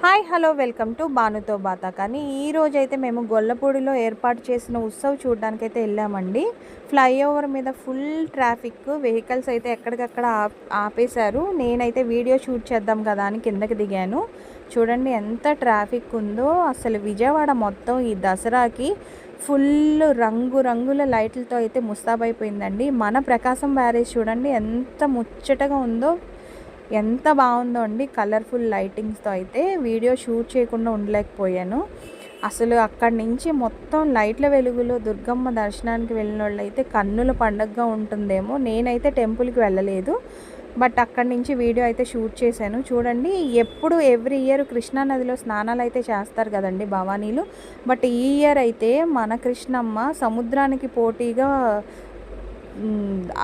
Hi hello welcome to బానుతో బాతా. కానీ ఈరోజైతే మేము గొల్లపూడిలో ఏర్పాటు చేసిన ఉత్సవ్ చూడడానికైతే వెళ్ళామండి. ఫ్లైఓవర్ మీద ఫుల్ ట్రాఫిక్, వెహికల్స్ అయితే ఎక్కడికక్కడ ఆపేశారు. నేనైతే వీడియో షూట్ చేద్దాం కదా అని కిందకి దిగాను. చూడండి ఎంత ట్రాఫిక్ ఉందో. అసలు విజయవాడ మొత్తం ఈ దసరాకి ఫుల్ రంగుల లైట్లతో అయితే ముస్తాబైపోయిందండి. మన ప్రకాశం బ్యారేజ్ చూడండి ఎంత ముచ్చటగా ఉందో, ఎంత బాగుందో అండి. కలర్ఫుల్ లైటింగ్స్తో అయితే వీడియో షూట్ చేయకుండా ఉండలేకపోయాను. అసలు అక్కడి నుంచి మొత్తం లైట్ల వెలుగులో దుర్గమ్మ దర్శనానికి వెళ్ళిన వాళ్ళు అయితే కన్నుల పండగగా ఉంటుందేమో. నేనైతే టెంపుల్కి వెళ్ళలేదు, బట్ అక్కడి నుంచి వీడియో అయితే షూట్ చేశాను. చూడండి, ఎప్పుడు ఎవ్రీ ఇయర్ కృష్ణానదిలో స్నానాలు అయితే చేస్తారు కదండి భవానీలు. బట్ ఈ ఇయర్ అయితే మన కృష్ణమ్మ సముద్రానికి పోటీగా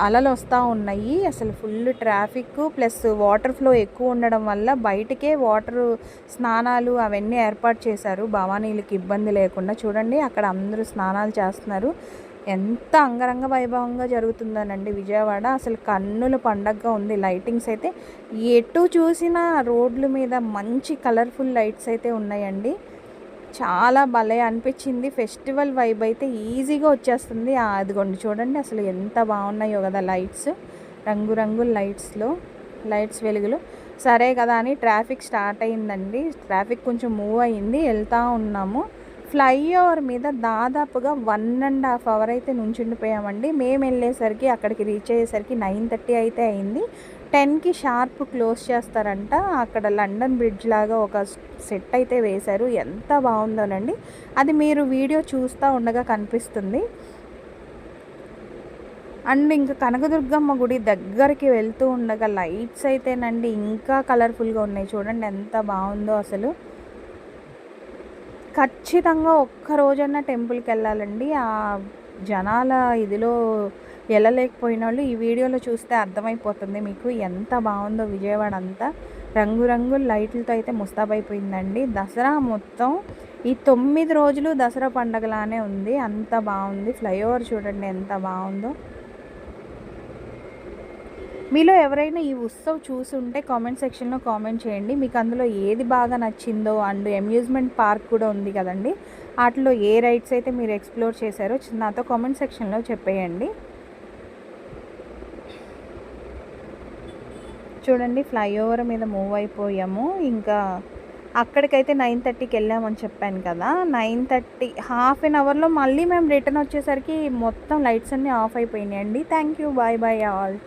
అలలు వస్తూ ఉన్నాయి. అసలు full traffic plus water flow ఎక్కువ ఉండడం వల్ల బయటకే వాటర్ స్నానాలు అవన్నీ ఏర్పాటు చేశారు భవానీలకి ఇబ్బంది లేకుండా. చూడండి, అక్కడ అందరూ స్నానాలు చేస్తున్నారు. ఎంత అంగరంగ వైభవంగా జరుగుతుందనండి విజయవాడ. అసలు కన్నుల పండగగా ఉంది. లైటింగ్స్ అయితే ఎటు చూసినా రోడ్ల మీద మంచి కలర్ఫుల్ లైట్స్ అయితే ఉన్నాయండి. చాలా భలే అనిపించింది. ఫెస్టివల్ వైబ్ అయితే ఈజీగా వచ్చేస్తుంది. అదిగోండి చూడండి, అసలు ఎంత బాగున్నాయో కదా లైట్స్, రంగురంగుల లైట్స్ వెలుగులు. సరే కదా అని ట్రాఫిక్ స్టార్ట్ అయిందండి. ట్రాఫిక్ కొంచెం మూవ్ అయ్యింది, వెళ్తూ ఉన్నాము. ఫ్లైఓవర్ మీద దాదాపుగా 1.5 అవర్ అయితే నుంచుండిపోయామండి. మేము వెళ్ళేసరికి అక్కడికి రీచ్ అయ్యేసరికి 9:30 అయితే అయింది. 10కి షార్ప్ క్లోజ్ చేస్తారంట. అక్కడ లండన్ బ్రిడ్జ్ లాగా ఒక సెట్ అయితే వేశారు. ఎంత బాగుందోనండి. అది మీరు వీడియో చూస్తూ ఉండగా కనిపిస్తుంది. అండ్ ఇంకా కనకదుర్గమ్మ గుడి దగ్గరికి వెళ్తూ ఉండగా లైట్స్ అయితేనండి ఇంకా కలర్ఫుల్గా ఉన్నాయి. చూడండి ఎంత బాగుందో అసలు. ఖచ్చితంగా ఒక్కరోజన్నా టెంపుల్కి వెళ్ళాలండి. ఆ జనాల ఇదిలో వెళ్ళలేకపోయిన వాళ్ళు ఈ వీడియోలో చూస్తే అర్థమైపోతుంది మీకు ఎంత బాగుందో. విజయవాడ అంతా రంగురంగుల లైట్లతో అయితే ముస్తాబైపోయిందండి. దసరా మొత్తం ఈ 9 రోజులు దసరా పండగలానే ఉంది. అంత బాగుంది. ఫ్లైఓవర్ చూడండి ఎంత బాగుందో. మీలో ఎవరైనా ఈ ఉత్సవ్ చూసుంటే కామెంట్ సెక్షన్లో కామెంట్ చేయండి. మీకు అందులో ఏది బాగా నచ్చిందో. అండ్ అమ్యూజ్మెంట్ పార్క్ కూడా ఉంది కదండి, వాటిలో ఏ రైడ్స్ అయితే మీరు ఎక్స్ప్లోర్ చేశారో నాతో కామెంట్ సెక్షన్లో చెప్పేయండి. చూడండి, ఫ్లైఓవర్ మీద మూవ్ అయిపోయాము. ఇంకా అక్కడికైతే 9:30కి వెళ్ళామని చెప్పాను కదా. 9:30 హాఫ్ అన్ అవర్లో మళ్ళీ మేము రిటర్న్ వచ్చేసరికి మొత్తం లైట్స్ అన్నీ ఆఫ్ అయిపోయినాయండి. Thank you, bye bye all.